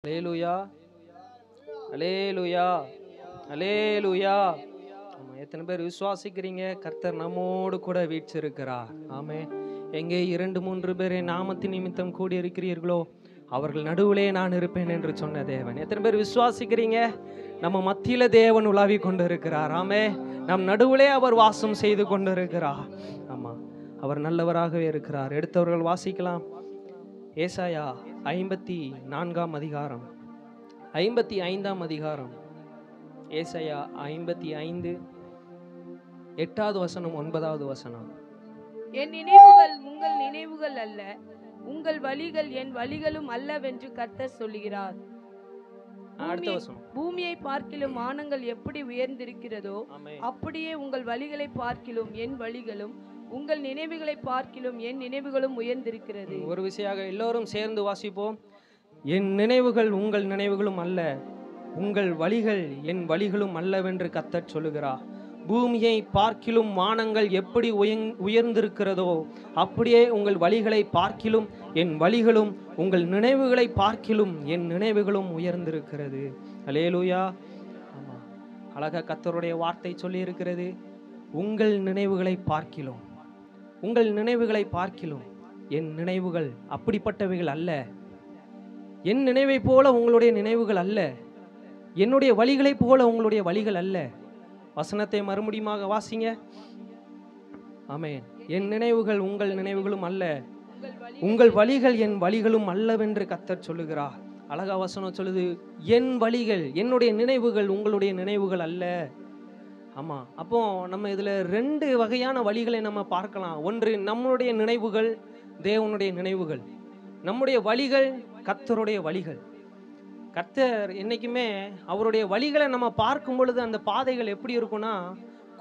அல்லேலூயா, அல்லேலூயா, அல்லேலூயா. ஆமா, எத்தனை பேர் விசுவாசிக்கிறீங்க? கர்த்தர் நம்மோடு கூட வீற்றிருக்கிறார். ஆமே. எங்கே 2-3 பேர் என் நாமத்தின் நிமித்தம் கூடி இருக்கிறீர்களோ அவர்கள் நடுவிலே நான் இருப்பேன் என்று சொன்ன தேவன். எத்தனை பேர் விசுவாசிக்கிறீங்க? நம்ம மத்தியில தேவன் உலாவி கொண்டு இருக்கிறார். ஆமே. நம் நடுவிலே அவர் வாசம் செய்து கொண்டு இருக்கிறார். ஆமா, அவர் நல்லவராகவே இருக்கிறார். எடுத்தவர்கள் வாசிக்கலாம். ஏசாயா 54 அதிகாரம், 55 அதிகாரம். ஏசாயா 55 8வது வசனம், 9வது வசனம். என் நினைவுகள் உங்கள் நினைவுகள் அல்ல, உங்கள் வழிகள் என் வழிகளும் அல்லவென்று கர்த்தர் சொல்லுகிறார். அடுத்த வசனம். பூமியை பார்க்கிலும் வானங்கள் எப்படி உயர்ந்திருக்கிறதோ அப்படியே உங்கள் வழிகளை பார்க்கிலும் என் வழிகளும், உங்கள் நினைவுகளை பார்க்கிலும் என் நினைவுகளும் உயர்ந்திருக்கிறது. ஒரு விஷயம் எல்லோரும் சேர்ந்து வாசிப்போம். என் நினைவுகள் உங்கள் நினைவுகளும் அல்ல, உங்கள் வழிகள் என் வழிகளும் அல்லவென்று கர்த்தர் சொல்லுகிறார். பூமியை பார்க்கிலும் வானங்கள் எப்படி உயர்ந்திருக்கிறதோ அப்படியே உங்கள் வழிகளை பார்க்கிலும் என் வழிகளும், உங்கள் நினைவுகளை பார்க்கிலும் என் நினைவுகளும் உயர்ந்திருக்கிறது. அல்லேலூயா. ஆமா, அழகா கர்த்தருடைய வார்த்தை சொல்லி இருக்கிறது. உங்கள் நினைவுகளை பார்க்கிலும், உங்கள் நினைவுகளை பார்க்கிலும் என் நினைவுகள் அப்படிப்பட்டவைகள் அல்ல. என் நினைவை போல உங்களுடைய நினைவுகள் அல்ல, என்னுடைய வழிகளைப் போல உங்களுடைய வழிகள் அல்ல. வசனத்தை மறுபடியுமாக வாசிங்க. ஆமென். என் நினைவுகள் உங்கள் நினைவுகளும் அல்ல, உங்கள் வழிகள் என் வழிகளும் அல்லவென்று கர்த்தர் சொல்லுகிறார். அழகா வசனம் சொல்லுது, என் வழிகள், என்னுடைய நினைவுகள் உங்களுடைய நினைவுகள் அல்ல. ஆமா, அப்போ நம்ம இதுல 2 வகையான வழிகளை நம்ம பார்க்கலாம். ஒன்று நம்மளுடைய நினைவுகள், தேவனுடைய நினைவுகள். நம்முடைய வழிகள் கர்த்தருடைய வழிகள். கர்த்தர் என்னைக்குமே அவருடைய வழிகளை நம்ம பார்க்கும் பொழுது அந்த பாதைகள் எப்படி இருக்கும்னா,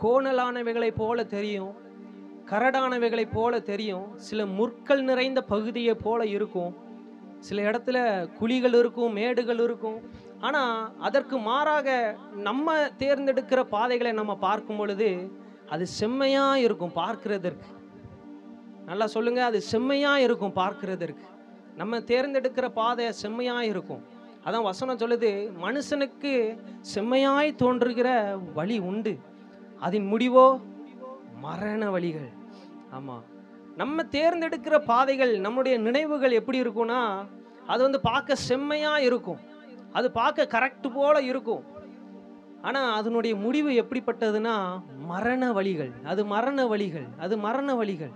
கோணலானவைகளை போல தெரியும், கரடானவைகளை போல தெரியும், சில முற்கள் நிறைந்த பகுதியை போல இருக்கும், சில இடத்துல குழிகள் இருக்கும், மேடுகள் இருக்கும். ஆனால் அதற்கு மாறாக நம்ம தேர்ந்தெடுக்கிற பாதைகளை நம்ம பார்க்கும் பொழுது அது செம்மையாக இருக்கும் பார்க்கிறதற்கு. நல்லா சொல்லுங்க, அது செம்மையாக இருக்கும் பார்க்கிறதற்கு. நம்ம தேர்ந்தெடுக்கிற பாதை செம்மையாக இருக்கும். அதான் வசனம் சொல்லுது, மனுஷனுக்கு செம்மையாய் தோன்றுகிற வழி உண்டு, அதன் முடிவோ மரண வழிகள். ஆமாம், நம்ம தேர்ந்தெடுக்கிற பாதைகள், நம்முடைய நினைவுகள் எப்படி இருக்கும்னா, அது பார்க்க செம்மையாக இருக்கும், அது பார்க்க கரெக்ட் போல இருக்கும். ஆனால் அதனுடைய முடிவு எப்படிப்பட்டதுன்னா மரண வழிகள். அது மரண வழிகள், அது மரண வழிகள்.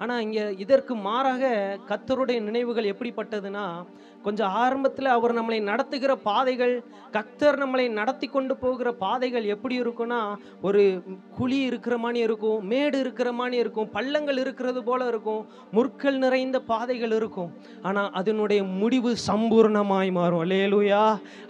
ஆனால் இங்கே இதற்கு மாறாக கர்த்தருடைய நினைவுகள் எப்படிப்பட்டதுன்னா, கொஞ்சம் ஆரம்பத்தில் அவர் நம்மளை நடத்துகிற பாதைகள், கர்த்தர் நம்மளை நடத்தி கொண்டு போகிற பாதைகள் எப்படி இருக்குன்னா, ஒரு குழி இருக்கிற மாதிரி இருக்கும், மேடு இருக்கிற மாதிரி இருக்கும், பள்ளங்கள் இருக்கிறது போல இருக்கும், முற்கள் நிறைந்த பாதைகள் இருக்கும். ஆனால் அதனுடைய முடிவு சம்பூர்ணமாய் மாறும். அல்லேலூயா.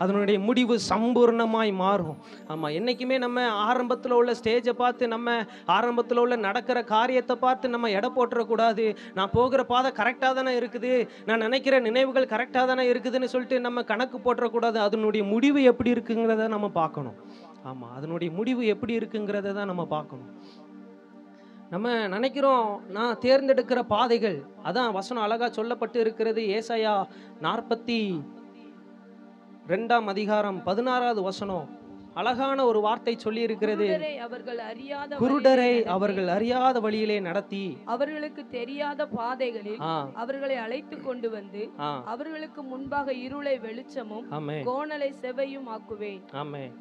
அதனுடைய முடிவு சம்பூர்ணமாய் மாறும். ஆமாம், என்றைக்குமே நம்ம ஆரம்பத்தில் உள்ள ஸ்டேஜை பார்த்து, நம்ம ஆரம்பத்தில் உள்ள நடக்கிற காரியத்தை பார்த்து நம்ம எடை போட்டுறக்கூடாது. நான் போகிற பாதை கரெக்டாக தானே இருக்குது, நான் நினைக்கிற நினைவுகள் கரெக்டாக தானே இருக்குதுன்னு சொல்லிட்டு நம்ம கணக்கு போட்டுறக்கூடாது. அதனுடைய முடிவு எப்படி இருக்குங்கிறத நம்ம பார்க்கணும். ஆமாம், அதனுடைய முடிவு எப்படி இருக்குங்கிறத தான் நம்ம பார்க்கணும். நம்ம நினைக்கிறோம் நான் தேர்ந்தெடுக்கிற பாதைகள், அதான் வசனம் அழகா சொல்லப்பட்டு இருக்கிறது. ஏசாயா 42 அதிகாரம் 16வது வசனம் அழகான ஒரு வார்த்தை சொல்லி இருக்கிறது. குருடரை அவர்கள் அறியாத வழியிலே நடத்தி, அவர்களுக்கு தெரியாத பாதைகளில் அவர்களை அழைத்து கொண்டு வந்து, அவர்களுக்கு முன்பாக இருளை வெளிச்சமும் கோணலை செவ்வையும் ஆக்குவேன்.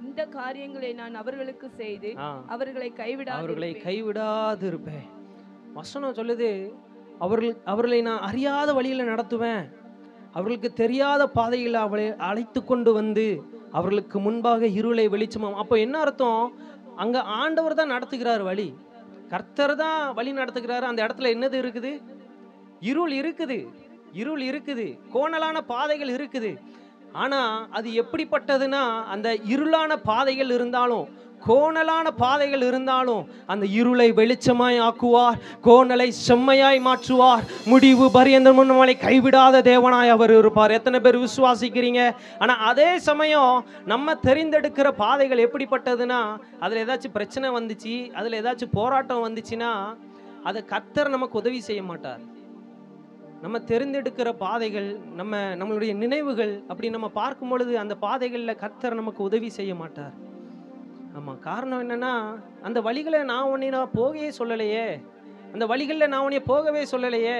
இந்த காரியங்களை நான் அவர்களுக்கு செய்து அவர்களை கைவிடாது இருப்பேன். வசனம் சொல்லுது, அவர்களை நான் அறியாத வழியில நடத்துவேன், அவர்களுக்கு தெரியாத பாதையில் அவளை அழைத்து கொண்டு வந்து அவர்களுக்கு முன்பாக இருளை வெளிச்சமாம். அப்போ என்ன அர்த்தம்? அங்க ஆண்டவர் தான் நடத்துகிறார் வழி, கர்த்தர் தான் வழி நடத்துகிறாரு. அந்த இடத்துல என்னது இருக்குது? இருள் இருக்குது, இருள் இருக்குது, கோணலான பாதைகள் இருக்குது. ஆனா அது எப்படிப்பட்டதுன்னா, அந்த இருளான பாதைகள் இருந்தாலும், கோணலான பாதைகள் இருந்தாலும் அந்த இருளை வெளிச்சமாய் ஆக்குவார், கோணலை செம்மையாய் மாற்றுவார், முடிவு பரியந்தம் நம்மளை கைவிடாத தேவனாய் அவர் இருப்பார். எத்தனை பேர் விசுவாசிக்கிறீங்க? ஆனா அதே சமயம் நம்ம தெரிந்தெடுக்கிற பாதைகள் எப்படிப்பட்டதுன்னா, அதுல ஏதாச்சும் பிரச்சனை வந்துச்சு, அதுல ஏதாச்சும் போராட்டம் வந்துச்சுன்னா அதை கர்த்தர் நமக்கு உதவி செய்ய மாட்டார். நம்ம தெரிந்தெடுக்கிற பாதைகள், நம்மளுடைய நினைவுகள் அப்படி நம்ம பார்க்கும் பொழுது அந்த பாதைகளில் கர்த்தர் நமக்கு உதவி செய்ய மாட்டார். ஆமாம், காரணம் என்னன்னா, அந்த வழிகளை நான் போகவே சொல்லலையே, அந்த வழிகளில் நான் உன்னை போகவே சொல்லலையே,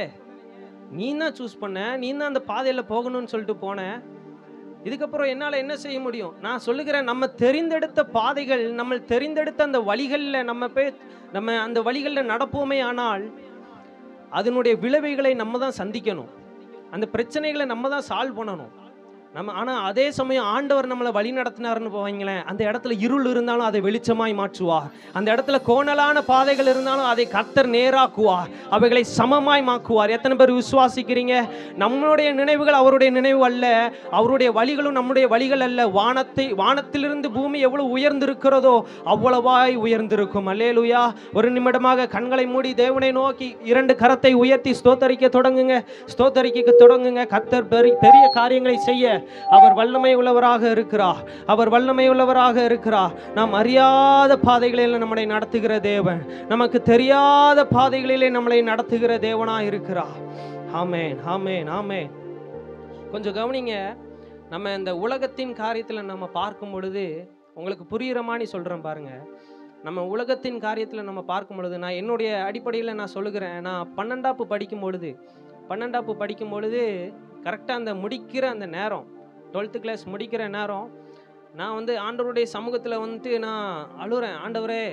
நீ தான் சூஸ் பண்ண, நீ தான் அந்த பாதையில் போகணும்னு சொல்லிட்டு போனேன். இதுக்கப்புறம் என்னால் என்ன செய்ய முடியும்? நான் சொல்லுகிறேன், நம்ம தெரிந்தெடுத்த பாதைகள், நம்ம தெரிந்தெடுத்த அந்த வழிகளில் நம்ம அந்த வழிகளில் நடப்போமே ஆனால் அதனுடைய விளைவுகளை நம்ம தான் சந்திக்கணும். அந்த பிரச்சனைகளை நம்ம தான் சால்வ் பண்ணணும். ஆனால் அதே சமயம் ஆண்டவர் நம்மளை வழி நடத்தினார்னு போவீங்களேன், அந்த இடத்துல இருள் இருந்தாலும் அதை வெளிச்சமாய் மாற்றுவார். அந்த இடத்துல கோணலான பாதைகள் இருந்தாலும் அதை கர்த்தர் நேராக்குவார், அவைகளை சமமாய் மாக்குவார். எத்தனை பேர் விசுவாசிக்கிறீங்க? நம்மளுடைய நினைவுகள் அவருடைய நினைவு அல்ல, அவருடைய வழிகளும் நம்முடைய வழிகள் அல்ல. வானத்திலிருந்து பூமி எவ்வளவு உயர்ந்திருக்கிறதோ அவ்வளவாய் உயர்ந்திருக்கும். அல்லேலூயா. ஒரு நிமிடமாக கண்களை மூடி தேவனை நோக்கி 2 கரத்தை உயர்த்தி ஸ்தோத்தரிக்க தொடங்குங்க. கர்த்தர் பெரிய காரியங்களை செய்ய அவர் வல்லமை உள்ளவராக இருக்கிறார். நாம் அறியாத பாதைகளில் நம்மளை நடத்துகிற தேவன், நமக்கு தெரியாத பாதைகளிலே நம்மளை நடத்துகிற தேவனாய் இருக்கிறார். ஆமென், ஆமென், ஆமென். கொஞ்சம் கவனிங்க. நம்ம இந்த உலகத்தின் காரியத்தில் நம்ம பார்க்கும் பொழுது, உங்களுக்கு புரிகிற மாதிரி சொல்கிறேன் பாருங்க. நம்ம உலகத்தின் காரியத்தில் நம்ம பார்க்கும் பொழுது, நான் என்னுடைய அடிப்படையில் நான் சொல்லுகிறேன். நான் 12ஆப்பு படிக்கும் பொழுது கரெக்டாக அந்த முடிக்கிற அந்த நேரம், 12th கிளாஸ் முடிக்கிற நேரம், நான் ஆண்டவருடைய சமூகத்தில் நான் அழுகிறேன். ஆண்டவரே,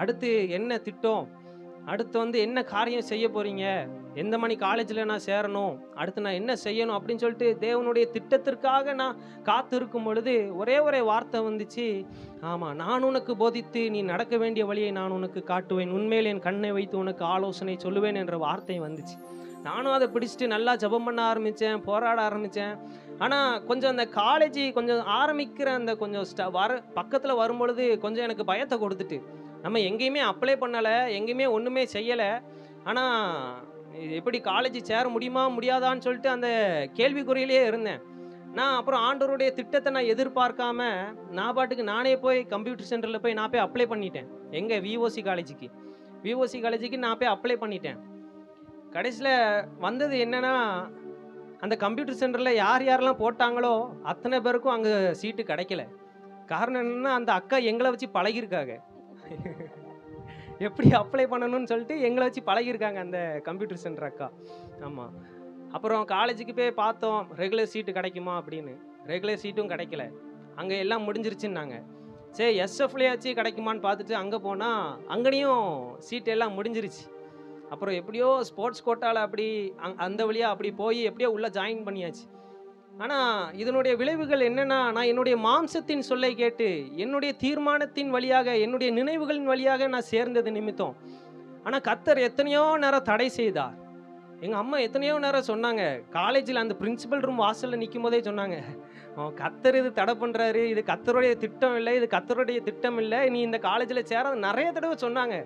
அடுத்து என்ன திட்டம், அடுத்து என்ன காரியம் செய்ய போகிறீங்க, எந்த மணி காலேஜில் நான் சேரணும், அடுத்து நான் என்ன செய்யணும் அப்படின்னு சொல்லிட்டு தேவனுடைய திட்டத்திற்காக நான் காத்திருக்கும் பொழுது ஒரே வார்த்தை வந்துச்சு. ஆமாம், நான் உனக்கு போதித்து நீ நடக்க வேண்டிய வழியை நான் உனக்கு காட்டுவேன், உண்மையில் என் கண்ணை வைத்து உனக்கு ஆலோசனை சொல்லுவேன் என்ற வார்த்தை வந்துச்சு. நானும் அதை பிடிச்சிட்டு நல்லா ஜெபம் பண்ண ஆரம்பித்தேன், போராட ஆரம்பித்தேன். ஆனால் கொஞ்சம் அந்த காலேஜ் கொஞ்சம் ஆரம்பிக்கிற அந்த கொஞ்சம் பக்கத்தில் வரும்பொழுது கொஞ்சம் எனக்கு பயத்தை கொடுத்துட்டு, நம்ம எங்கேயுமே அப்ளை பண்ணலை, எங்கேயுமே ஒன்றுமே செய்யலை, ஆனால் எப்படி காலேஜ் சேர முடியுமா முடியாதான்னு சொல்லிட்டு அந்த கேள்விக்குறியிலேயே இருந்தேன். நான் அப்புறம் ஆண்டவருடைய திட்டத்தை நான் எதிர்பார்க்காம நான் பாட்டுக்கு நானே போய் கம்ப்யூட்டர் சென்டரில் போய் நான் போய் அப்ளை பண்ணிட்டேன். எங்கே? விஓசி காலேஜுக்கு நான் போய் அப்ளை பண்ணிட்டேன். கடைசியில் வந்தது என்னன்னா, அந்த கம்ப்யூட்டர் சென்டரில் யாரெல்லாம் போட்டாங்களோ அத்தனை பேருக்கும் அங்கே சீட்டு கிடைக்கல. காரணம் என்னென்னா, அந்த அக்கா எங்களை வச்சு பழகியிருக்காங்க, எப்படி அப்ளை பண்ணணும்னு சொல்லிட்டு எங்களை வச்சு பழகியிருக்காங்க அந்த கம்ப்யூட்டர் சென்டர் அக்கா. ஆமாம். அப்புறம் காலேஜுக்கு போய் பார்த்தோம், ரெகுலர் சீட்டு கிடைக்குமா அப்படின்னு. ரெகுலர் சீட்டும் கிடைக்கல, அங்கே எல்லாம் முடிஞ்சிருச்சுன்னாங்க. சரி, எஸ்எஃப்லேயாச்சும் கிடைக்குமான்னு பார்த்துட்டு அங்கே போனால் அங்கேயும் சீட்டு எல்லாம் முடிஞ்சிருச்சு. அப்புறம் எப்படியோ ஸ்போர்ட்ஸ் கோட்டாவில் அப்படி அந்த வழியாக அப்படி போய் எப்படியோ உள்ளே ஜாயின் பண்ணியாச்சு. ஆனால் இதனுடைய விளைவுகள் என்னென்னா, நான் என்னுடைய மாம்சத்தின் சொல்லை கேட்டு என்னுடைய தீர்மானத்தின் வழியாக என்னுடைய நினைவுகளின் வழியாக நான் சேர்ந்தது நிமித்தம். ஆனால் கர்த்தர் எத்தனையோ நேரம் தடை செய்தார். எங்கள் அம்மா எத்தனையோ நேரம் சொன்னாங்க, காலேஜில் அந்த பிரின்சிபல் ரூம் வாசலில் நிற்கும் போதே சொன்னாங்க, கர்த்தர் இது தடை பண்ணுறாரு, இது கர்த்தருடைய திட்டம் இல்லை, இது கர்த்தருடைய திட்டம் இல்லை, நீ இந்த காலேஜில் சேர நிறைய தடவை சொன்னாங்க.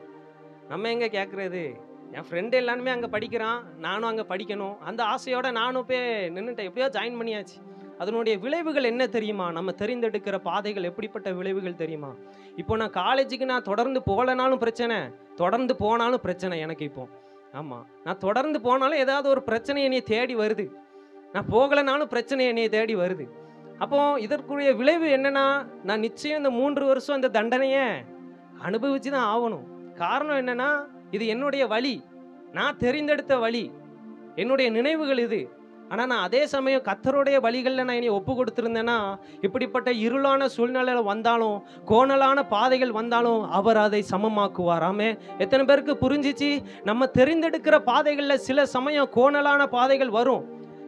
நம்ம எங்கே கேட்குறது? என் ஃப்ரெண்டு எல்லாருமே அங்கே படிக்கிறான், நானும் அங்கே படிக்கணும், அந்த ஆசையோடு நானும் போய் நின்றுட்டேன். எப்படியோ ஜாயின் பண்ணியாச்சு. அதனுடைய விளைவுகள் என்ன தெரியுமா? நம்ம தெரிந்தெடுக்கிற பாதைகள் எப்படிப்பட்ட விளைவுகள் தெரியுமா? இப்போ நான் காலேஜுக்கு நான் தொடர்ந்து போகலனாலும் பிரச்சனை, தொடர்ந்து போனாலும் பிரச்சனை எனக்கு. இப்போ ஆமாம், நான் தொடர்ந்து போனாலும் ஏதாவது ஒரு பிரச்சனை என்னை தேடி வருது, நான் போகலைனாலும் பிரச்சனை என்னை தேடி வருது. அப்போ இதற்குரிய விளைவு என்னன்னா, நான் நிச்சயம் இந்த 3 வருஷம் அந்த தண்டனையை அனுபவிச்சு தான் ஆகணும். காரணம் என்னன்னா, இது என்னுடைய வழி, நான் தெரிந்தெடுத்த வழி, என்னுடைய நினைவுகள் இது. ஆனால் நான் அதே சமயம் கர்த்தருடைய வழிகளில் நான் என்னை ஒப்பு கொடுத்துருந்தேன்னா, இப்படிப்பட்ட இருளான சூழ்நிலையில் வந்தாலும், கோணலான பாதைகள் வந்தாலும் அவர் அதை சமமாக்குவார். ஆமே, எத்தனை பேருக்கு புரிஞ்சிச்சு? நம்ம தெரிந்தெடுக்கிற பாதைகளில் சில சமயம் கோணலான பாதைகள் வரும்,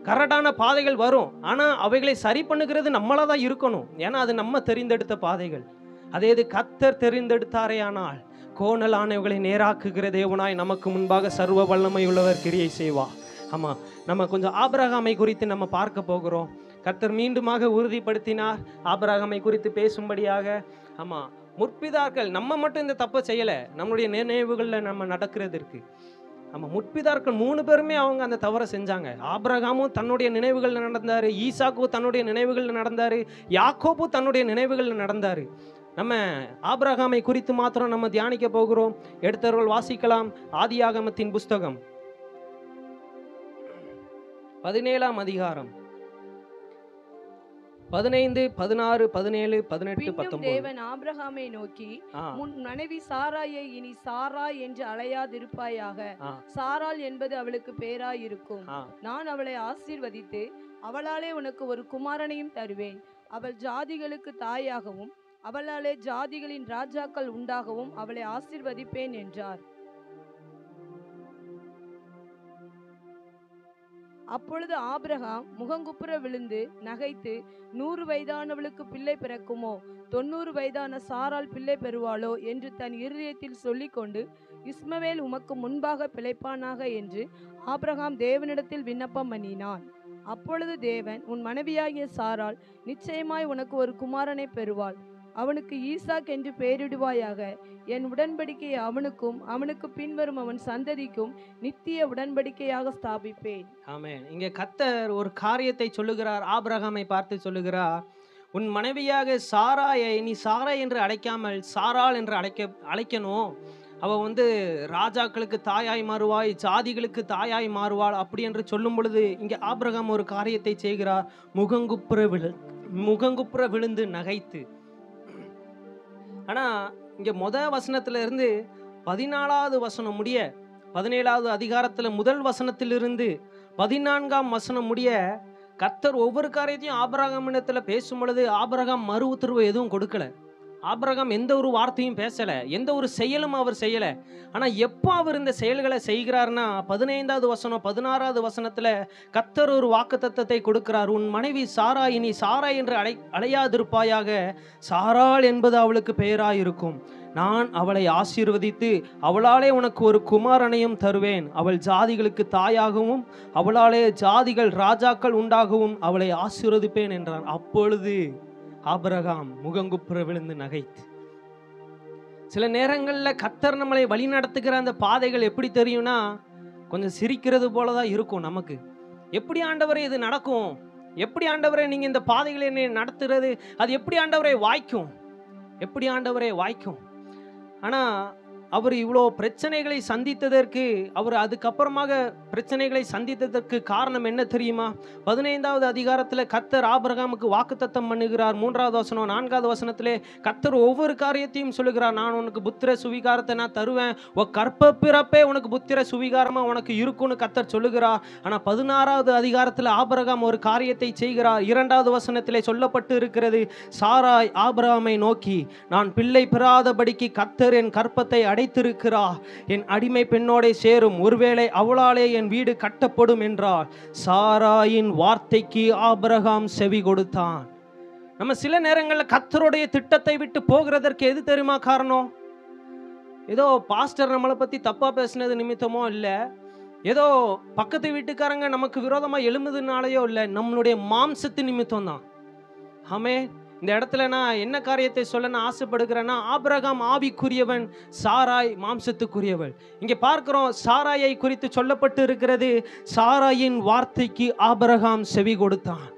கரடான பாதைகள் வரும். ஆனால் அவைகளை சரி பண்ணுகிறது நம்மளாக தான் இருக்கணும். ஏன்னா அது நம்ம தெரிந்தெடுத்த பாதைகள். அதே இது கர்த்தர் தெரிந்தெடுத்தாரே ஆனால் கோணலானவர்களை நேராக்குகிற தேவனாய் நமக்கு முன்பாக சர்வ வல்லமை உள்ளவர் கிரியை செய்வார். ஆமாம், நம்ம கொஞ்சம் ஆபிரகாமை குறித்து நம்ம பார்க்க போகிறோம். கர்த்தர் மீண்டுமாக உறுதிப்படுத்தினார் ஆபிரகாமை குறித்து பேசும்படியாக. ஆமாம், முற்பிதார்கள் நம்ம மட்டும் இந்த தப்பை செய்யலை, நம்மளுடைய நினைவுகளில் நம்ம நடக்கிறதுக்கு. ஆமாம், முற்பிதார்கள் 3 பேருமே அவங்க அந்த தவறை செஞ்சாங்க. ஆபிரகாமும் தன்னுடைய நினைவுகளில் நடந்தார், ஈசாக்கும் தன்னுடைய நினைவுகளில் நடந்தார், யாக்கோபும் தன்னுடைய நினைவுகளில் நடந்தார். நம்ம ஆபிரகாமை குறித்து மாத்திரம் நம்ம தியானிக்க போகிறோம். எடுத்தவர்கள் வாசிக்கலாம். ஆதியாகமத்தின் புஸ்தகம் 17ஆம் அதிகாரம் 15, 16, 17, 18, 19. தேவன் ஆபிரகாமை நோக்கி, உன் மனைவி சாராயை இனி சாரா என்று அழையாதிருப்பாயாக, சாராள் என்பது அவளுக்கு பேராயிருக்கும். நான் அவளை ஆசீர்வதித்து அவளாலே உனக்கு ஒரு குமாரனையும் தருவேன். அவள் ஜாதிகளுக்கு தாயாகவும் அவளாலே ஜாதிகளின் ராஜாக்கள் உண்டாகவும் அவளை ஆசீர்வதிப்பேன் என்றார். அப்பொழுது ஆபிரகாம் முகங்குப்புற விழுந்து நகைத்து, 100 வயதானவளுக்கு பிள்ளை பிறக்குமோ, 90 வயதான சாராள் பிள்ளை பெறுவாளோ என்று தன் இருதயத்தில் சொல்லிக்கொண்டு, இஸ்மவேல் உமக்கு முன்பாக பிழைப்பானாக என்று ஆபிரகாம் தேவனிடத்தில் விண்ணப்பம் பண்ணினான். அப்பொழுது தேவன், உன் மனைவியாகிய சாராள் நிச்சயமாய் உனக்கு ஒரு குமாரனை பெறுவாள். அவனுக்கு ஈசாக் என்று பெயரிடுவாயாக. என் உடன்படிக்கையை அவனுக்கும் அவனுக்கு பின்வரும் அவன் சந்ததிக்கும் நித்திய உடன்படிக்கையாக ஸ்தாபிப்பேன். ஆமென். இங்கே கர்த்தர் ஒரு காரியத்தை சொல்லுகிறார். ஆபிரகாமை பார்த்து சொல்லுகிறார், உன் மனைவியாக சாராயை நீ சாரா என்று அழைக்காமல் சாராள் என்று அழைக்கணும். அவ ராஜாக்களுக்கு தாயாய் மாறுவாய், ஜாதிகளுக்கு தாயாய் மாறுவாள் அப்படி என்று சொல்லும் பொழுது இங்கே ஆபிரகாம் ஒரு காரியத்தை செய்கிறார். முகங்குப்புற விழுந்து நகைத்து. ஆனா இங்க வசனத்துல இருந்து 14வது வசனம் முடிய, 17வது அதிகாரத்துல முதல் வசனத்திலிருந்து 14ஆம் வசனம் முடிய கர்த்தர் ஒவ்வொரு காரியத்தையும் ஆபிரகாமிடத்துல பேசும் பொழுது ஆபிரகாம் மறு உத்தரவு எதுவும் கொடுக்கல. ஆபிரகாம் எந்த ஒரு வார்த்தையும் பேசல, எந்த ஒரு செயலும் அவர் செய்யல. ஆனா எப்போ அவர் இந்த செயல்களை செய்கிறார்னா 15வது வசனம் 16வது வசனத்துல கர்த்தர் ஒரு வாக்குத்தத்தத்தை கொடுக்கிறார். உன் மனைவி சாரா இனி சாரா என்று அழையாதிருப்பாயாக, சாராள் என்பது அவளுக்கு பெயராயிருக்கும். நான் அவளை ஆசீர்வதித்து அவளாலே உனக்கு ஒரு குமாரனையும் தருவேன். அவள் ஜாதிகளுக்கு தாயாகவும் அவளாலே ஜாதிகள் ராஜாக்கள் உண்டாகவும் அவளை ஆசீர்வதிப்பேன் என்றான். அப்பொழுது ஆபிரகாம் முகங்குப்புற விழுந்து நகைத்து. சில நேரங்கள்ல கர்த்தர் நம்மளை வழி நடத்துகிற அந்த பாதைகள் எப்படி தெரியும்னா, கொஞ்சம் சிரிக்கிறது போலதான் இருக்கும் நமக்கு. எப்படி ஆண்டவரே இது நடக்கும்? எப்படி ஆண்டவரே நீங்க இந்த பாதைகளை என்னை நடத்துறது? அது எப்படி ஆண்டவரே வாய்க்கும்? எப்படி ஆண்டவரே வாய்க்கும்? ஆனா அவர் இவ்வளோ பிரச்சனைகளை சந்தித்ததற்கு, அவர் அதுக்கப்புறமாக பிரச்சனைகளை சந்தித்ததற்கு காரணம் என்ன தெரியுமா? 15வது அதிகாரத்தில் கர்த்தர் ஆபிரகாமுக்கு வாக்குத்தத்தம் பண்ணுகிறார். 3வது வசனம் 4வது வசனத்திலே கர்த்தர் ஒவ்வொரு காரியத்தையும் சொல்லுகிறார். நான் உனக்கு புத்திர சுவிகாரத்தை நான் தருவேன், உன் கற்ப பிறப்பே உனக்கு புத்திர சுவிகாரமா உனக்கு இருக்கும்னு கர்த்தர் சொல்லுகிறார். ஆனால் 16வது அதிகாரத்தில் ஆபிரகாம் ஒரு காரியத்தை செய்கிறார். 2வது வசனத்திலே சொல்லப்பட்டு இருக்கிறது, சாராய் ஆபிரகாமை நோக்கி, நான் பிள்ளை பெறாதபடிக்கு கர்த்தர் என் கற்பத்தை அடைத்திருக்கிறா, என் அடிமை பெண்ணோட சேரும், ஒருவேளை அவளாலே என் வீடு கட்டப்படும் என்றார். சாராயின் வார்த்தைக்கு ஆபிரகாம் செவி கொடுத்தான். நம்ம சில நேரங்களில் கர்த்தருடைய திட்டத்தை விட்டு போகிறதற்கு எது தெரியுமா காரணம்? ஏதோ பாஸ்டர் நம்மளை பத்தி தப்பா பேசினது நிமித்தமோ இல்ல, ஏதோ பக்கத்து வீட்டுக்காரங்க நமக்கு விரோதமா எழும்புதுனாலையோ இல்ல, நம்மளுடைய மாம்சத்து நிமித்தம் தான். ஆமே. இந்த இடத்துல நான் என்ன காரியத்தை சொல்ல நான் ஆசைப்படுகிறேன்னா, ஆபிரகாம் ஆவிக்குரியவன், சாராய் மாம்சத்துக்குரியவள். இங்கே பார்க்கிறோம், சாராயை குறித்து சொல்லப்பட்டு இருக்கிறது, சாராயின் வார்த்தைக்கு ஆபிரகாம் செவி கொடுத்தான்.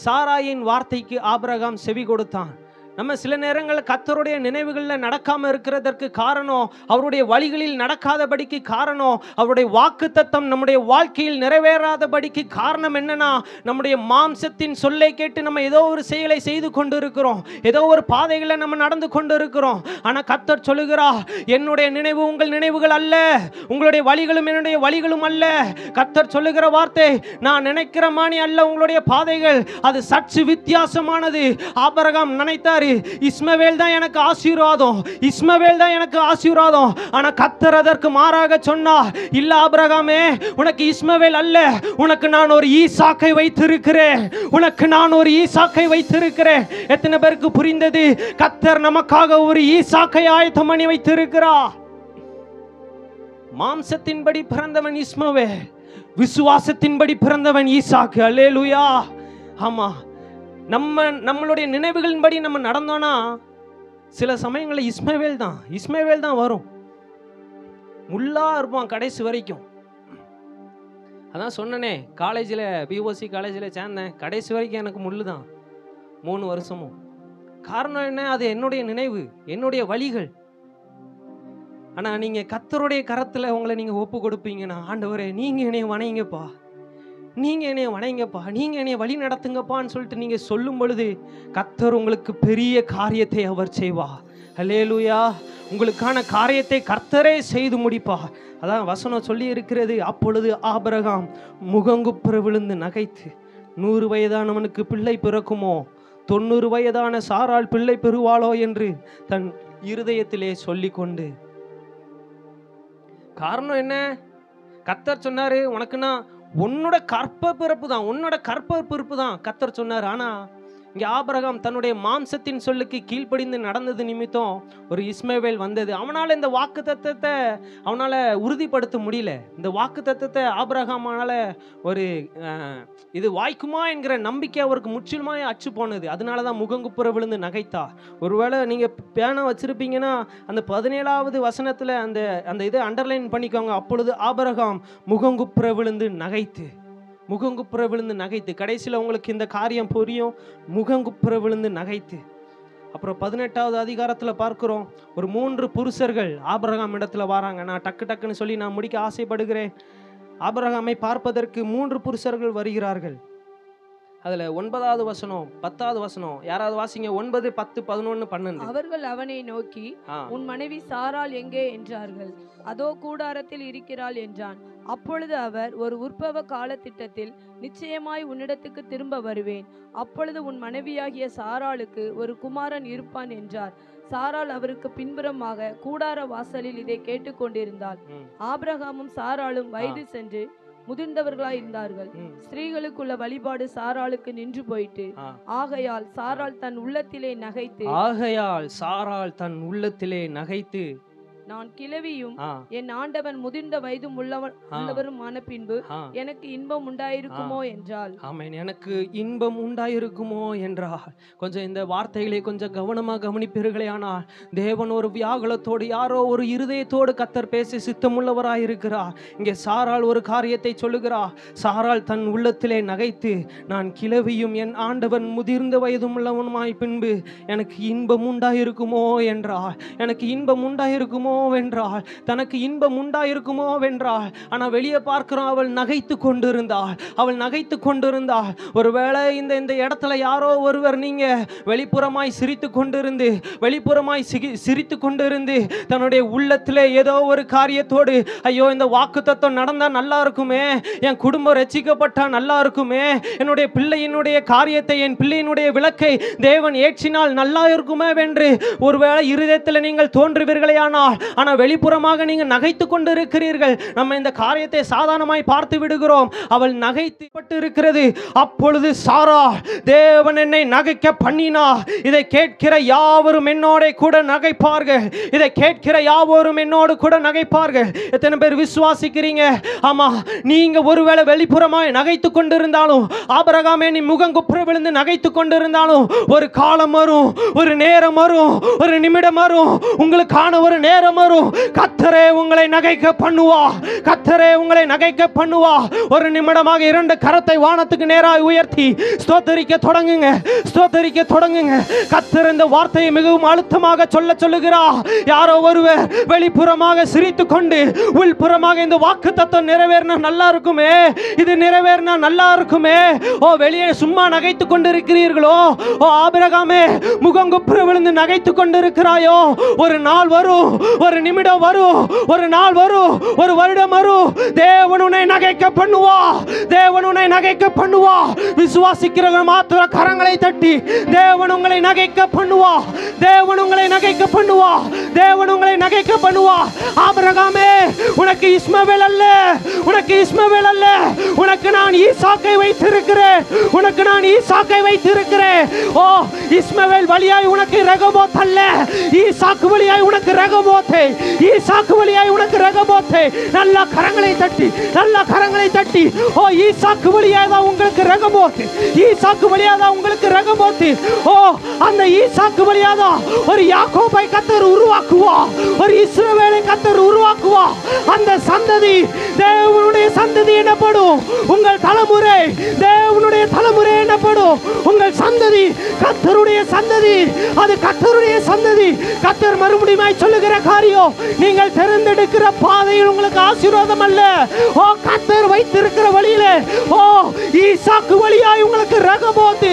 சாராயின் வார்த்தைக்கு ஆபிரகாம் செவி கொடுத்தான். நம்ம சில நேரங்களில் கர்த்தருடைய நினைவுகளில் நடக்காம இருக்கிறதற்கு காரணம், அவருடைய வழிகளில் நடக்காதபடிக்கு காரணம், அவருடைய வாக்குத்தத்தம் நம்முடைய வாழ்க்கையில் நிறைவேறாதபடிக்கு காரணம் என்னன்னா, நம்முடைய மாம்சத்தின் சொல்லை கேட்டு நம்ம ஏதோ ஒரு செயலை செய்து கொண்டு இருக்கிறோம், ஏதோ ஒரு பாதைகளை நம்ம நடந்து கொண்டு இருக்கிறோம். ஆனால் கர்த்தர் சொல்லுகிறார், என்னுடைய நினைவு உங்கள் நினைவுகள் அல்ல, உங்களுடைய வழிகளும் என்னுடைய வழிகளும் அல்ல. கர்த்தர் சொல்லுகிற வார்த்தை, நான் நினைக்கிற மானி அல்ல உங்களுடைய பாதைகள், அது சற்று வித்தியாசமானது. ஆபிரகாம் நினைத்தார், இஸ்மவேல் தான் எனக்கு ஆசீர்வாதம், இஸ்மவேல் தான் எனக்கு ஆசீர்வாதம். ஆனா கர்த்தர் அதற்கு மாறாக சொன்னார், இல்ல ஆபிரகாமே, உனக்கு இஸ்மவேல் அல்ல, உனக்கு நான் ஒரு ஈசாக்கை வைத்திருக்கிறேன், உனக்கு நான் ஒரு ஈசாக்கை வைத்திருக்கிறேன். எத்தனை பேருக்கு புரிந்தது? கர்த்தர் நமக்காக ஒரு ஈசாக்கை ஆயத்தம் பண்ணி வைத்திருக்கிறார். மாம்சத்தின்படி பிறந்தவன் இஸ்மவேல், விசுவாசத்தின்படி பிறந்தவன் ஈசாக்கு. அல்லேலூயா. ஆமா, நம்மளுடைய நினைவுகளின்படி நம்ம நடந்தோம்னா சில சமயங்களில் இஸ்மவேல் தான் வரும். முள்ளா இருப்பான் கடைசி வரைக்கும். அதான் சொன்னனே, காலேஜில் பிஓசி காலேஜில் சேர்ந்தேன், கடைசி வரைக்கும் எனக்கு முள்ளு தான் 3 வருஷமும். காரணம் என்ன? அது என்னுடைய நினைவு, என்னுடைய வழிகள். ஆனால் நீங்கள் கர்த்தருடைய கரத்தில் உங்களை நீங்கள் ஒப்பு கொடுப்பீங்கன்னா, ஆண்டவரே நீங்கள் என்னை வணங்கப்பா, நீங்க என்னைய வணங்கப்பா, நீங்க என்னைய வழி நடத்துங்கப்பான்னு சொல்லிட்டு நீங்க சொல்லும் பொழுது கர்த்தர் உங்களுக்கு பெரிய காரியத்தை அவர் செய்வார். அல்லேலூயா. உங்களுக்கான காரியத்தை கர்த்தரே செய்து முடிப்பார். அதான் வசனம் சொல்லி இருக்கிறது, அப்பொழுது ஆபிரகாம் முகங்குப்புற விழுந்து நகைத்து, 100 வயதானவனுக்கு பிள்ளை பிறக்குமோ, 90 வயதான சாராள் பிள்ளை பெறுவாளோ என்று தன் இருதயத்திலே சொல்லிக்கொண்டு. காரணம் என்ன? கர்த்தர் சொன்னாரு, உனக்குன்னா உன்னோட கற்ப பிறப்பு தான், உன்னோட கற்ப பிறப்பு தான் கர்த்தர் சொன்னார். ஆனா இங்கே ஆபிரகாம் தன்னுடைய மாம்சத்தின் சொல்லுக்கு கீழ்ப்படிந்து நடந்தது நிமித்தம் ஒரு இஸ்மவேல் வந்தது. அவனால் இந்த வாக்கு தத்தத்தை அவனால் உறுதிப்படுத்த முடியல. இந்த வாக்கு தத்தத்தை ஆபிரகாமால ஒரு இது வாய்க்குமா என்கிற நம்பிக்கை அவருக்கு முற்றிலுமாய் அச்சு போனது. அதனால தான் முகங்குப்புற விழுந்து நகைத்தா. ஒருவேளை நீங்கள் பேனா வச்சுருப்பீங்கன்னா அந்த 17வது வசனத்தில் அந்த இதை அண்டர்லைன் பண்ணிக்கோங்க. அப்பொழுது ஆபிரகாம் முகங்குப்புற விழுந்து நகைத்து, முகங்குப்புற விழுந்து நகைத்து. கடைசியில் உங்களுக்கு இந்த காரியம் புரியும். முகங்குப்புற விழுந்து நகைத்து. அப்புறம் 18வது அதிகாரத்தில் பார்க்கிறோம், ஒரு 3 புருஷர்கள் ஆபிரகாம் இடத்துல வராங்க. நான் டக்குன்னு சொல்லி நான் முடிக்க ஆசைப்படுகிறேன். ஆபிரகாமை பார்ப்பதற்கு 3 புருஷர்கள் வருகிறார்கள். அதுல 9வது வசனம் 10வது வசனம் யாராவது வாசிங்க. 9, 10, 11, 12. அவர்கள் அவனை நோக்கி, உன் மனைவி சாராள் எங்கே என்றார்கள். அதோ கூடாரத்தில் இருக்கிறாள் என்றான். அப்பொழுது அவர், ஒரு உற்பவ காலத்திட்டத்தில் நிச்சயமாய் உன்னிடத்துக்கு திரும்ப வருவேன். அப்பொழுது உன் மனைவியாகிய சாராளுக்கு ஒரு குமாரன் இருப்பான் என்றார். சாராள் அவருக்கு பின்புறமாக கூடார வாசலில் இதை கேட்டுக்கொண்டிருந்தாள். ஆபிரகாமும் சாராளும் வயது சென்று முதிர்ந்தவர்களாய் இருந்தார்கள். ஸ்திரீகளுக்குள்ள வழிபாடு சாராளுக்கு நின்று போயிட்டு, ஆகையால் சாராள் தன் உள்ளத்திலே நகைத்து நான் கிழவியும் என் ஆண்டவன் முதிர்ந்த வயதும் உள்ளவரும் ஆன பின்பு எனக்கு இன்பம் உண்டாயிருக்குமோ என்றால். ஆமென். எனக்கு இன்பம் உண்டாயிருக்குமோ என்றால். கொஞ்சம் இந்த வார்த்தைகளை கொஞ்சம் கவனமாக கவனிப்பீர்களே. ஆனால் தேவன் ஒரு வியாகுலத்தோடு, யாரோ ஒரு இருதயத்தோடு கர்த்தர் பேசி சித்தமுள்ளவராய் இருக்கிறார். இங்கே சாராள் ஒரு காரியத்தை சொல்லுகிறார். சாராள் தன் உள்ளத்திலே நகைத்து, நான் கிழவியும் என் ஆண்டவன் முதிர்ந்த வயதும் உள்ளவனுமாய் பின்பு எனக்கு இன்பம் உண்டாயிருக்குமோ என்றால். எனக்கு இன்பம் உண்டாயிருக்குமோ வென்றாள். தனக்கு இன்பம் உண்டாயிருக்குமோ வென்றாள். ஆனால் வெளியே பார்க்கிறோம், அவள் நகைத்து கொண்டிருந்தாள். அவள் நகைத்து கொண்டிருந்தாள். ஒருவேளை இந்த இடத்துல யாரோ ஒருவர் நீங்க வெளிப்புறமாய் சிரித்து கொண்டிருந்து, வெளிப்புறமாய் சிரித்து கொண்டிருந்து தன்னுடைய உள்ளத்திலே ஏதோ ஒரு காரியத்தோடு, ஐயோ இந்த வாக்குத்தத்தம் நடந்தா நல்லா இருக்குமே, என் குடும்பம் ரட்சிக்கப்பட்டா நல்லா இருக்குமே, என்னுடைய பிள்ளையினுடைய காரியத்தை, என் பிள்ளையினுடைய விளக்கை தேவன் ஏற்றினால் நல்லா இருக்குமே வென்று ஒருவேளை இருதயத்தில் நீங்கள் தோன்றுவீர்களே. ஆனால் வெளிப்புறமாக நீங்கள் நகைத்து கொண்டு இருக்கிறீர்கள். நம்ம இந்த காரியத்தை சாதாரணமாய் பார்த்து விடுகிறோம். அவள் நகைத்துப்பட்டு இருக்கிறது. அப்பொழுது சாராள், தேவன் என்னை நகைக்க பண்ணினா, இதை கேட்கிற யாவரும் என்னோட கூட நகைப்பார்கள். இதை கேட்கிற யாவரும் என்னோடு கூட நகைப்பார்கள். எத்தனை பேர் விசுவாசிக்கிறீங்க? ஆமா, நீங்க ஒருவேளை வெளிப்புறமாய் நகைத்து கொண்டிருந்தாலும், ஆபிரகாமே நீ முகங்குப்புற விழுந்து நகைத்து கொண்டிருந்தாலும், ஒரு காலம் வரும், ஒரு நேரம் வரும், ஒரு நிமிடம் வரும், உங்களுக்கான ஒரு நேரம் வரும். கர்த்தரே உங்களை நகைக்க பண்ணுவா. கர்த்தரே உங்களை நகைக்க பண்ணுவா. ஒரு நிமிடமாக 2 கரத்தை வானத்துக்கு நேராக உயர்த்தி ஸ்தோத்தரிக்க தொடங்குங்க. ஸ்தோத்தரிக்க தொடங்குங்க. கர்த்தர் இந்த வார்த்தையை மிகவும் அழுத்தமாக சொல்லுகிறார். யாரோ ஒருவர் வெளிப்புறமாக சிரித்து கொண்டு உள்புறமாக இந்த வாக்குத்தத்தம் நிறைவேறினா நல்லா இருக்குமே, இது நிறைவேறினா நல்லா இருக்குமே, ஓ வெளியே சும்மா நகைத்து கொண்டிருக்கிறீர்களோ, ஓ ஆபிரகாமே முகங்குப்புற விழுந்து நகைத்து கொண்டிருக்கிறாயோ, ஒரு நாள் வரும், ஒரு நிமிடம் வரும், ஒரு நாள் வரும், ஒரு வருடம் வரும், தேவன் உன்னை நகைக்க பண்ணுவா. தேவன் உன்னை நகைக்க பண்ணுவா. விசுவாசிக்கிறவங்க மாத்திர கரங்களை தட்டி தேவன் உங்களை நகைக்க பண்ணுவா. தேவன் உங்களை நகைக்க பண்ணுவா. தேவன் உங்களை நகைக்க பண்ணுவா. ஆபிரகாமே உனக்கு இஸ்மவேல் அல்ல, உனக்கு இஸ்மவேல் அல்ல, உனக்கு நான் ஈசாக்கை வைத்திருக்கிறேன், உனக்கு நான் ஈசாக்கை வைத்திருக்கிறேன். ஓ இஸ்மவேல் வழியாய் உனக்கு ரெகோபோத் அல்ல, ஈசாக்கு வழியாய் உனக்கு ரெகோபோத், ஈசாக்கு வழியாய் உனக்கு ரெகோபோத். நல்ல கரங்களை தட்டி, நல்ல கரங்களை தட்டி, ஓ ஈசாக்கு வழியாய் தான் உங்களுக்கு ரெகோபோத், ஈசாக்கு வழியாய் தான் உங்களுக்கு ரெகோபோத். ஓ அந்த ஈசாக்கு வழியாய் தான் ஒரு யாக்கோபை கர்த்தர் உருவாக்க உருவாக்குவா. ஒரு இஸ்ரவேலை கர்த்தர் உருவாக்குவா. அந்த சந்ததி தேவனுடைய சந்ததி எனப்படும். உங்கள் தலைமுறை தேவனுடைய தலைமுறை எனப்படும். உங்கள் சந்ததி கர்த்தருடைய சந்ததி. அது கர்த்தருடைய சந்ததி. கர்த்தர் மறுபடியும் சொல்லுகிற காரியம், நீங்கள் தேர்ந்தெடுக்கிற பாதையில் உங்களுக்கு ஆசீர்வாதம் அல்ல. ஓ, கர்த்தர் வைத்திருக்கிற வழியிலே, ஓ, ஈசாக்கு வழியாய் உங்களுக்கு ரகபோத்து,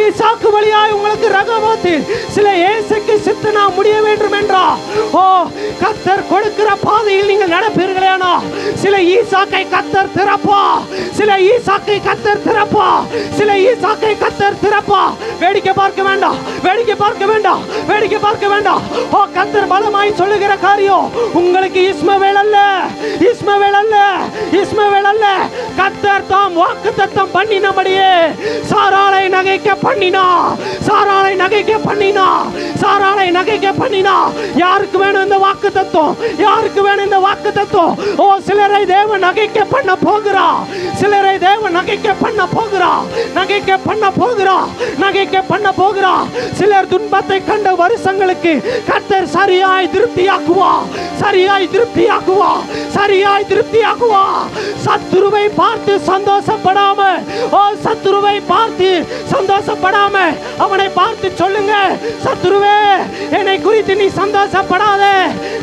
ஈசாக்கு வழியாய் உங்களுக்கு ரகபோத்து. சில இயேசுக்கு சித்தனா முடிய வேண்டும் என்றா, ஓ, கர்த்தர் கொடுக்கிற பாதையில் நீங்கள் நடப்பீர்களேனா, சில ஈசாக்கை கர்த்தர் திறப்பா. சில ஈசாக்கை கர்த்தர் திறப்பா. சில ஈசாக்கை கர்த்தர் திறப்பா. வேடிக்கை பார்க்க வேண்டாம், வேடிக்கை பார்க்க வேண்டாம், வேடிக்கை பார்க்க வேண்டாம். ஓ, கர்த்தர் பலமாய் சொல்லுகிற காரியம், உங்களுக்கு இஸ்மவேல் அல்ல, இஸ்மவேல் அல்ல, இஸ்மவேல் அல்ல. கர்த்தர் தாம் வாக்குத்தத்தம் பண்ணினபடியே சாராளை நகைக்க பண்ணினா, சாராளை நகைக்க பண்ணினா, சாராளை நகைக்க பண்ணினா. யாருக்கு வேணும் இந்த வாக்குத்தத்தம்? யாருக்கு வேணும் இந்த வாக்குத்தத்தம்? ஓ, சிலரை தேவன் நகைக்க பண்ண போகிறா, சிலரை தேவன் நகைக்க பண்ண போகிறா, நகைக்க பண்ண போகிறா, நகைக்க பண்ண போகிறா. சிலர் துன்பத்தை கண்ட வருஷங்களுக்கு கர்த்தர் சரியாய் திருப்தியாக்குவா, சரியாய் திருப்தியாக்குவா, சரியாய் திருப்தியாக்குவா. சத்துருவை பார்த்து சந்தோஷப்படாம, ஓ, சத்துருவை பார்த்து சந்தோஷப்படாம அவனை பார்த்து சொல்லுங்க, சத்துருவே, என்னை குறித்து நீ சந்தோஷப்படாத,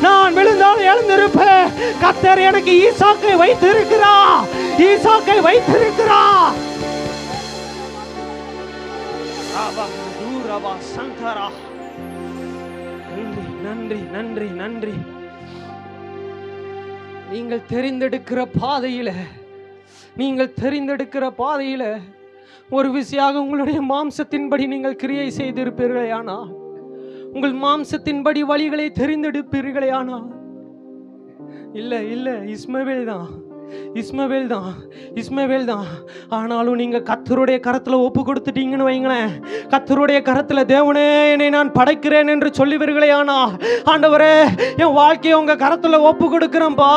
நான் விழுந்தால் எழுந்திருப்பேன். கர்த்தர் எனக்கு ஈசாக்கை வைத்திருக்கிறா, ஈசாக்கை வைத்திருக்கிறா. நன்றி, நன்றி, நன்றி. நீங்கள் தெரிந்தெடுக்கிற பாதையில, நீங்கள் தெரிந்தெடுக்கிற பாதையில ஒரு விசையாக உங்களுடைய மாம்சத்தின்படி நீங்கள் கிரியை செய்திருப்பீர்களே ஆனால், உங்கள் மாம்சத்தின்படி வழிகளை தெரிந்தெடுப்பீர்களே ஆனால், இல்ல இல்ல, இஸ்மவேல் தான், இஸ்மவேல் தான், இஸ்மவேல் தான். ஆனாலும் நீங்க கர்த்தருடைய கரத்துல ஒப்பு கொடுத்துட்டீங்கன்னு வைங்களேன், கர்த்தருடைய கரத்துல தேவனே என்னை நான் படைக்கிறேன் என்று சொல்லுவீர்களே ஆனா, ஆண்டவரே என் வாழ்க்கையை உங்க கரத்துல ஒப்பு கொடுக்கிறேன்ப்பா,